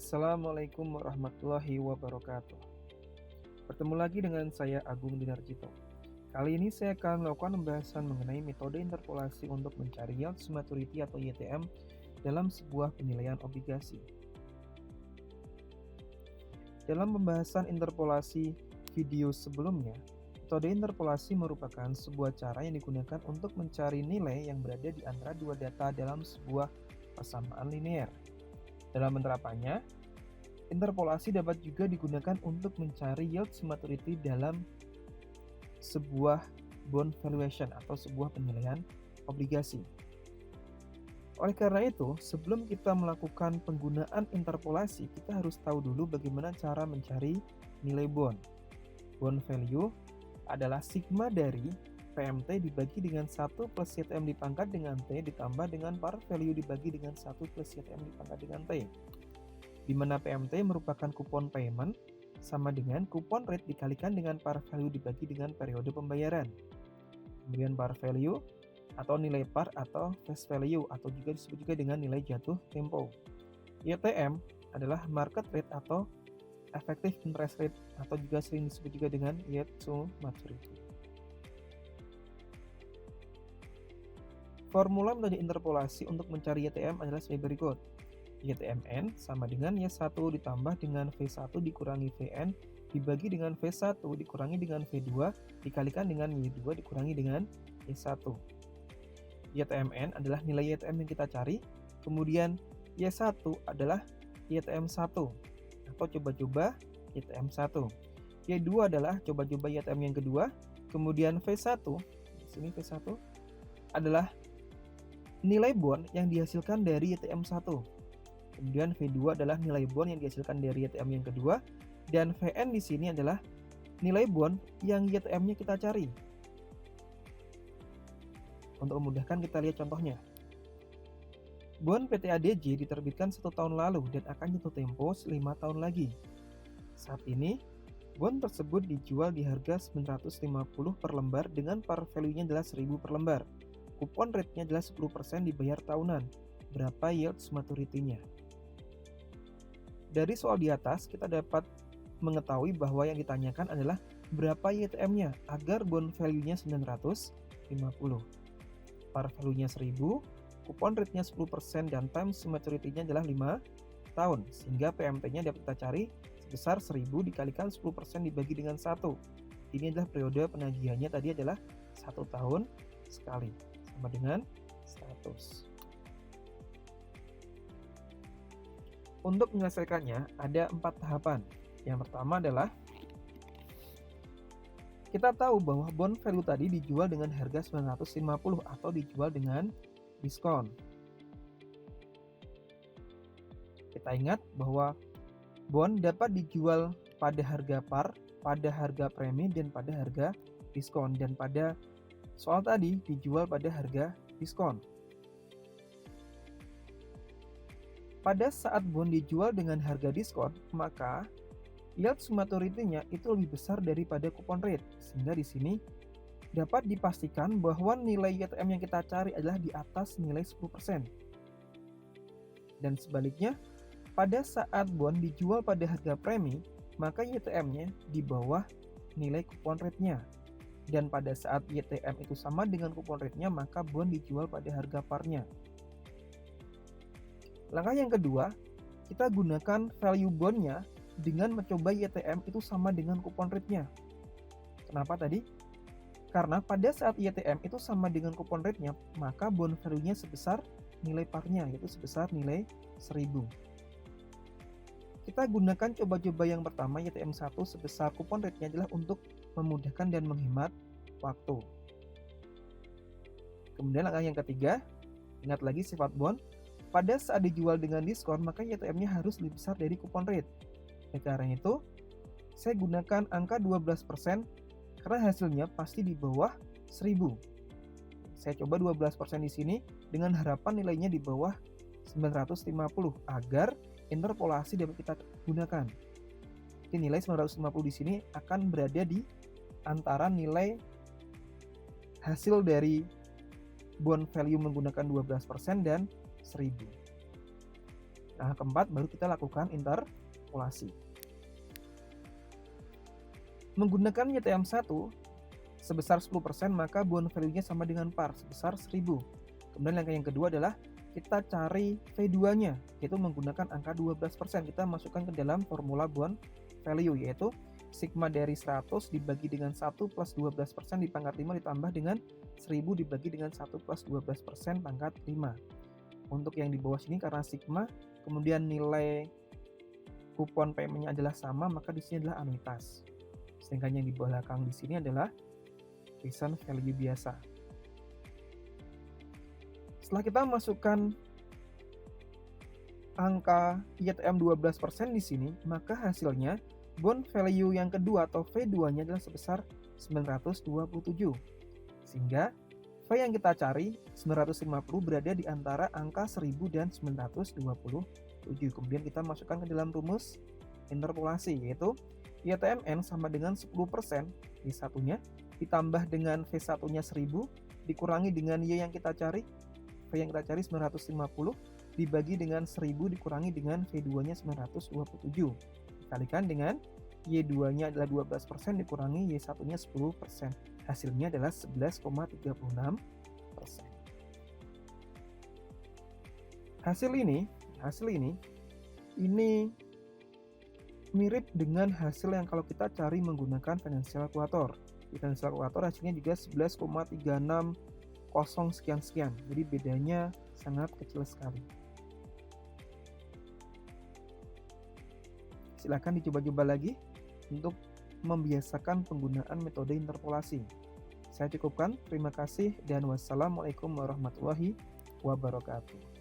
Assalamualaikum warahmatullahi wabarakatuh. Bertemu lagi dengan saya Agung Dinarjito. Kali ini saya akan melakukan pembahasan mengenai metode interpolasi untuk mencari yield to maturity atau YTM dalam sebuah penilaian obligasi. Dalam pembahasan interpolasi video sebelumnya, metode interpolasi merupakan sebuah cara yang digunakan untuk mencari nilai yang berada di antara dua data dalam sebuah persamaan linear. Dalam penerapannya, interpolasi dapat juga digunakan untuk mencari yield to maturity dalam sebuah bond valuation atau sebuah penilaian obligasi. Oleh karena itu, sebelum kita melakukan penggunaan interpolasi, kita harus tahu dulu bagaimana cara mencari nilai bond. Bond value adalah sigma dari PMT dibagi dengan 1 plus YTM dipangkat dengan T ditambah dengan par value dibagi dengan 1 plus YTM dipangkat dengan T, di mana PMT merupakan kupon payment sama dengan kupon rate dikalikan dengan par value dibagi dengan periode pembayaran. Kemudian par value atau nilai par atau face value atau juga disebut juga dengan nilai jatuh tempo. YTM adalah market rate atau effective interest rate atau juga sering disebut juga dengan yield to maturity. Formula metode interpolasi untuk mencari YTM adalah sebagai berikut. YTMN sama dengan Y1 ditambah dengan V1 dikurangi Vn dibagi dengan V1 dikurangi dengan V2 dikalikan dengan Y2 dikurangi dengan Y1. YTMN adalah nilai YTM yang kita cari, kemudian Y1 adalah YTM1 atau coba-coba YTM1. Y2 adalah coba-coba YTM yang kedua, kemudian V1, di sini V1 adalah nilai bond yang dihasilkan dari YTM1. Kemudian V2 adalah nilai bond yang dihasilkan dari YTM yang kedua, dan Vn di sini adalah nilai bond yang YTM-nya kita cari. Untuk memudahkan kita lihat contohnya. Bond PT ADJ diterbitkan 1 tahun lalu dan akan jatuh tempo 5 tahun lagi. Saat ini, bond tersebut dijual di harga 950 per lembar dengan par value-nya adalah 1000 per lembar. Kupon rate-nya adalah 10% dibayar tahunan. Berapa yield to maturity-nya? Dari soal di atas, kita dapat mengetahui bahwa yang ditanyakan adalah berapa YTM-nya agar bond value-nya 950. Par value-nya 1000, kupon rate-nya 10% dan time to maturity-nya adalah 5 tahun. Sehingga PMT-nya dapat kita cari sebesar 1000 dikalikan 10% dibagi dengan 1. Ini adalah periode penagihannya tadi adalah 1 tahun sekali. Sama dengan 100. Untuk menyelesaikannya ada 4 tahapan. Yang pertama adalah kita tahu bahwa bond value tadi dijual dengan harga 950 atau dijual dengan diskon. Kita ingat bahwa bond dapat dijual pada harga par, pada harga premi, dan pada harga diskon. Dan pada soal tadi dijual pada harga diskon. Pada saat bond dijual dengan harga diskon, maka yield to maturity-nya itu lebih besar daripada kupon rate. Sehingga di sini dapat dipastikan bahwa nilai YTM yang kita cari adalah di atas nilai 10%. Dan sebaliknya, pada saat bond dijual pada harga premi, maka YTM-nya di bawah nilai kupon rate-nya. Dan pada saat YTM itu sama dengan kupon rate-nya, maka bond dijual pada harga par-nya. Langkah yang kedua, kita gunakan value bond-nya dengan mencoba YTM itu sama dengan kupon rate-nya. Kenapa tadi? Karena pada saat YTM itu sama dengan kupon rate-nya, maka bond value-nya sebesar nilai par-nya, yaitu sebesar nilai 1000. Kita gunakan coba-coba yang pertama YTM1 sebesar kupon rate-nya adalah untuk memudahkan dan menghemat waktu. Kemudian langkah yang ketiga, ingat lagi sifat bond. Pada saat dijual dengan diskon, maka YTM-nya harus lebih besar dari kupon rate. Oleh karena itu, saya gunakan angka 12% karena hasilnya pasti di bawah 1000. Saya coba 12% di sini dengan harapan nilainya di bawah 950 agar interpolasi dapat kita gunakan. Jadi nilai 950 di sini akan berada di antara nilai hasil dari bond value menggunakan 12% dan 1000. Nah, keempat baru kita lakukan interpolasi. Menggunakan YTM1 sebesar 10%, maka bond value-nya sama dengan par sebesar 1000. Kemudian langkah yang kedua adalah kita cari V2-nya, yaitu menggunakan angka 12%. Kita masukkan ke dalam formula bond value, yaitu sigma dari 100 dibagi dengan 1 plus 12% di pangkat 5 ditambah dengan 1000 dibagi dengan 1 plus 12% pangkat 5. Untuk yang di bawah sini karena sigma, kemudian nilai kupon PM-nya adalah sama, maka di sini adalah anuitas. Sedangkan yang di belakang di sini adalah present value biasa. Setelah kita masukkan angka YTM 12% di sini, maka hasilnya bond value yang kedua atau V2-nya adalah sebesar 927. Sehingga V yang kita cari 950 berada di antara angka 1000 dan 927. Kemudian kita masukkan ke dalam rumus interpolasi, yaitu YTMN sama dengan 10% Y1-nya ditambah dengan V1-nya 1000 dikurangi dengan Y yang kita cari, V yang kita cari 950 dibagi dengan 1000 dikurangi dengan V2-nya 927. Dikalikan dengan Y2-nya adalah 12% dikurangi Y1-nya 10%. Hasilnya adalah 11,36%. Hasil ini mirip dengan hasil yang kalau kita cari menggunakan financial calculator. Di financial calculator hasilnya juga 11,360 sekian. Jadi bedanya sangat kecil sekali. Silakan dicoba-coba lagi untuk membiasakan penggunaan metode interpolasi. Saya cukupkan. Terima kasih dan wassalamualaikum warahmatullahi wabarakatuh.